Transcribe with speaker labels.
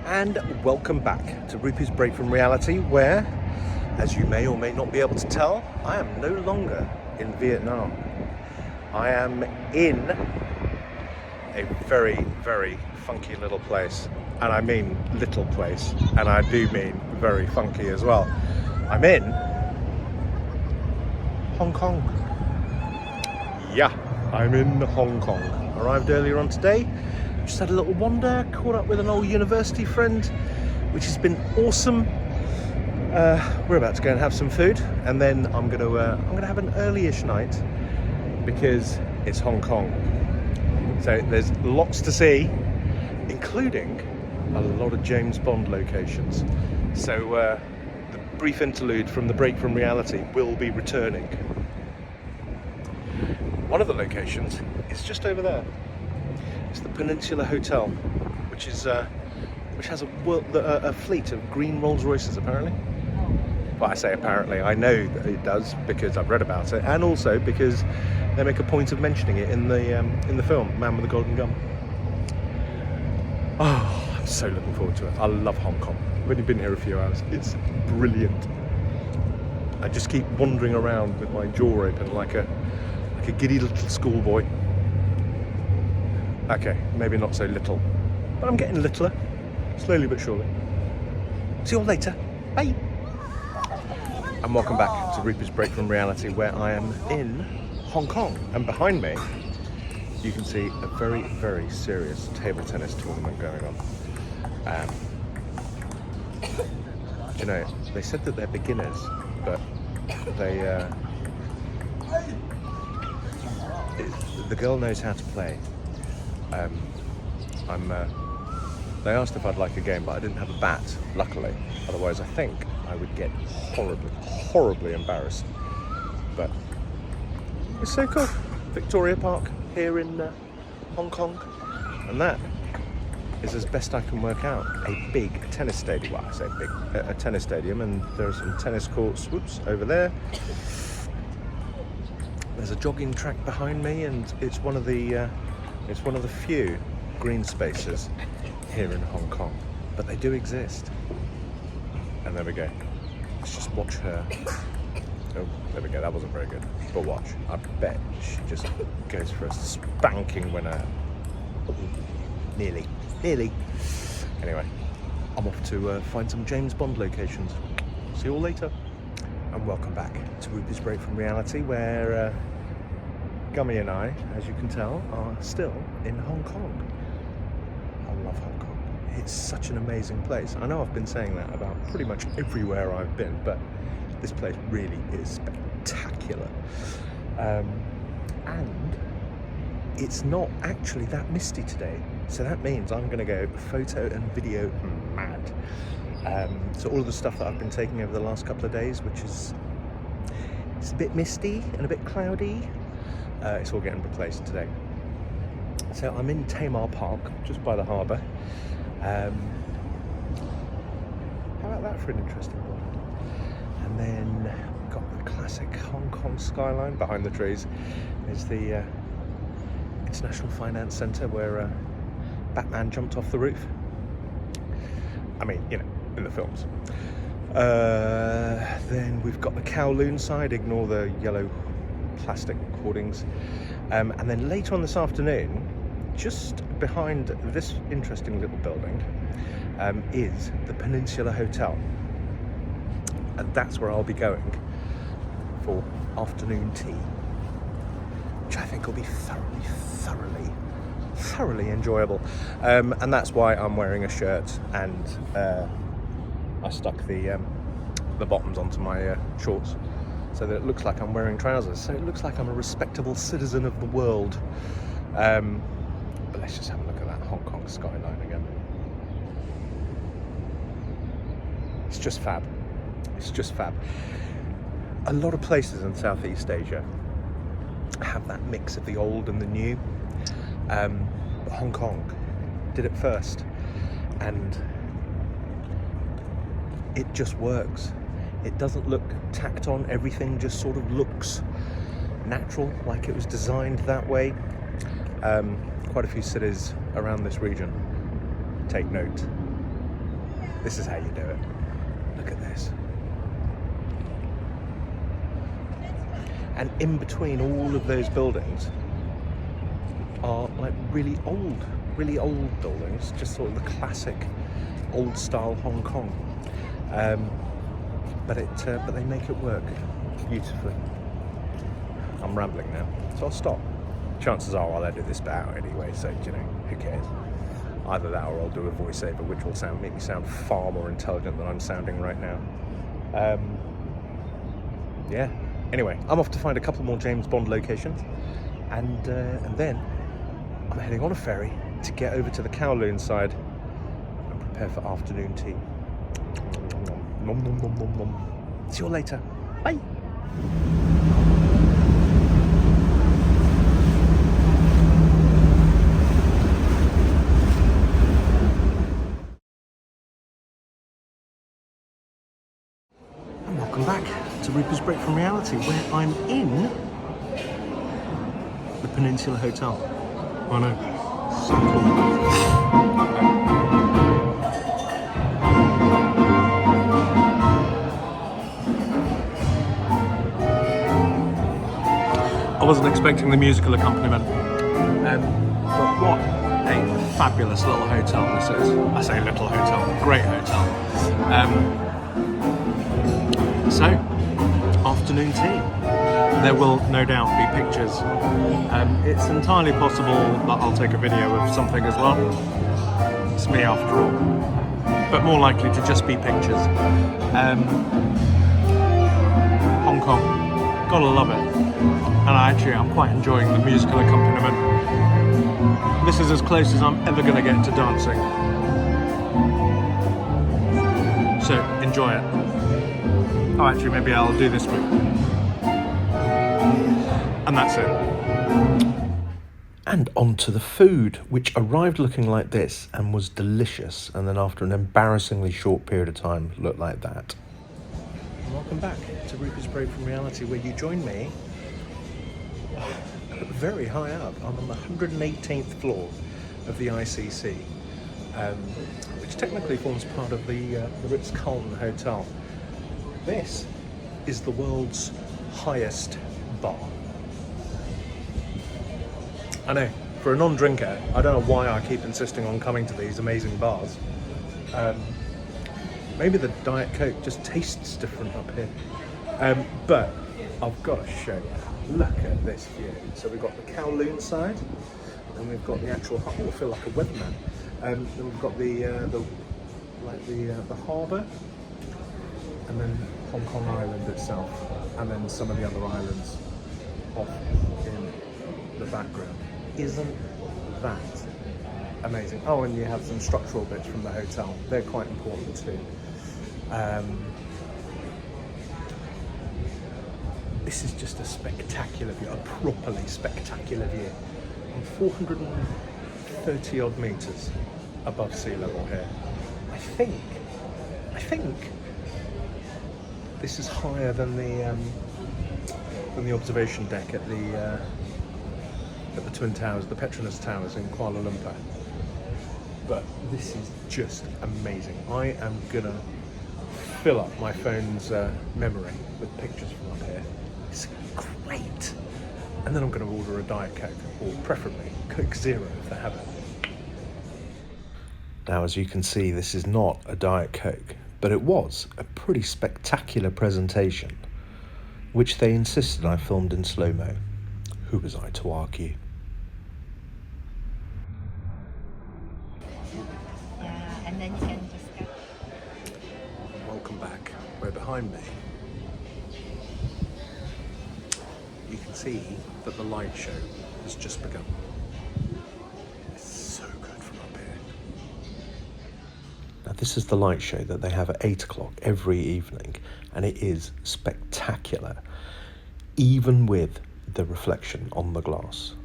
Speaker 1: and welcome back to Rupy's Break from Reality, where, as you may or may not be able to tell, I am no longer in Vietnam. I am in a very, very funky little place, and I mean little place, and I do mean very funky as well. I'm in Hong Kong. Yeah, I'm in Hong Kong. Arrived earlier on today. Just had a little wander, caught up with an old university friend, which has been awesome. We're about to go and have some food, and then I'm gonna have an early-ish night because it's Hong Kong. So there's lots to see, including a lot of James Bond locations. So the brief interlude from the Break from Reality will be returning. One of the locations is just over there. It's the Peninsula Hotel, which has a fleet of green Rolls Royces apparently. Well, I say apparently, I know that it does because I've read about it, and also because they make a point of mentioning it in the film Man with the Golden Gun. Oh, I'm so looking forward to it. I love Hong Kong. I've only been here a few hours. It's brilliant. I just keep wandering around with my jaw open like a giddy little schoolboy. Okay, maybe not so little, but I'm getting littler, slowly but surely. See you all later. Bye. And welcome back to Rupy's Break from Reality, where I am in Hong Kong. And behind me, you can see a very, very serious table tennis tournament going on. You know, they said that they're beginners, but the girl knows how to play. They asked if I'd like a game, but I didn't have a bat, luckily. Otherwise, I think I would get horribly embarrassed. But it's so cool. Victoria Park here in Hong Kong. And that is, as best I can work out, a big tennis stadium. Well, I say big, a tennis stadium, and there are some tennis courts, over there. There's a jogging track behind me, and it's one of the few green spaces here in Hong Kong, but they do exist. And there we go. Let's just watch her. Oh, there we go. That wasn't very good. But watch. I bet she just goes for a spanking winner. Nearly. Anyway, I'm off to find some James Bond locations. See you all later. And welcome back to Rupy's Break from Reality, where Gummy and I, as you can tell, are still in Hong Kong. I love Hong Kong. It's such an amazing place. I know I've been saying that about pretty much everywhere I've been, but this place really is spectacular. And it's not actually that misty today, so that means I'm going to go photo and video mad. So all of the stuff that I've been taking over the last couple of days, which is it's a bit misty and a bit cloudy, it's all getting replaced today. So I'm in Tamar Park, just by the harbour. How about that for an interesting one? And then we've got the classic Hong Kong skyline behind the trees. There's the International Finance Centre where Batman jumped off the roof. I mean, you know, in the films. Then we've got the Kowloon side, ignore the yellow plastic hoardings. And then later on this afternoon, just behind this interesting little building, is the Peninsula Hotel. And that's where I'll be going for afternoon tea, which I think will be thoroughly enjoyable. And that's why I'm wearing a shirt, and I stuck the bottoms onto my shorts so that it looks like I'm wearing trousers, so it looks like I'm a respectable citizen of the world. But let's just have a look at that Hong Kong skyline again. It's just fab. A lot of places in Southeast Asia have that mix of the old and the new. But Hong Kong did it first, and it just works. It doesn't look tacked on. Everything just sort of looks natural, like it was designed that way. Quite a few cities around this region, take note, This is how you do it. Look at this. And in between all of those buildings are like really old buildings, just sort of the classic old style Hong Kong. But they make it work beautifully. I'm rambling now, so I'll stop. Chances are I'll edit this bit out anyway, so you know, who cares? Either that or I'll do a voiceover, which will make me sound far more intelligent than I'm sounding right now. Yeah. Anyway, I'm off to find a couple more James Bond locations, and then I'm heading on a ferry to get over to the Kowloon side and prepare for afternoon tea. Nom nom nom nom nom. See you all later. Bye. And welcome back to Rupy's Break from Reality, where I'm in the Peninsula Hotel. I know, so cool. I wasn't expecting the musical accompaniment, but what a fabulous little hotel this is. I say little hotel, great hotel. So, afternoon tea. There will no doubt be pictures. It's entirely possible that I'll take a video of something as well. It's me after all. But more likely to just be pictures. Hong Kong, gotta love it. And I'm quite enjoying the musical accompaniment. This is as close as I'm ever gonna get to dancing. So, enjoy it. Oh, actually, maybe I'll do this bit. And that's it. And on to the food, which arrived looking like this and was delicious, and then after an embarrassingly short period of time looked like that. And welcome back to Rupy's Break from Reality, where you join me very high up. I'm on the 118th floor of the ICC, which technically forms part of the Ritz-Carlton Hotel. This is the world's highest bar. I know, for a non-drinker, I don't know why I keep insisting on coming to these amazing bars. Maybe the Diet Coke just tastes different up here. But I've got to show you. Look at this view. So we've got the Kowloon side, and we've got the actual, I feel like a weatherman. Then we've got the harbour, and then Hong Kong Island itself, and then some of the other islands off in the background. Isn't that amazing? Oh, and you have some structural bits from the hotel. They're quite important too. This is just a spectacular view, a properly spectacular view. I'm 430 odd metres above sea level here. I think this is higher than the observation deck at the Twin Towers, the Petronas Towers in Kuala Lumpur. But this is just amazing. I am gonna fill up my phone's memory with pictures from up here. It's great. And then I'm gonna order a Diet Coke, or preferably Coke Zero if they have it. Now, as you can see, this is not a Diet Coke, but it was a pretty spectacular presentation, which they insisted I filmed in slow-mo. Who was I to argue?
Speaker 2: Yeah, and then you can just go.
Speaker 1: Welcome back. Where behind me, you can see that the light show has just begun. It's so good from up here. Now, this is the light show that they have at 8 o'clock every evening, and it is spectacular, even with the reflection on the glass.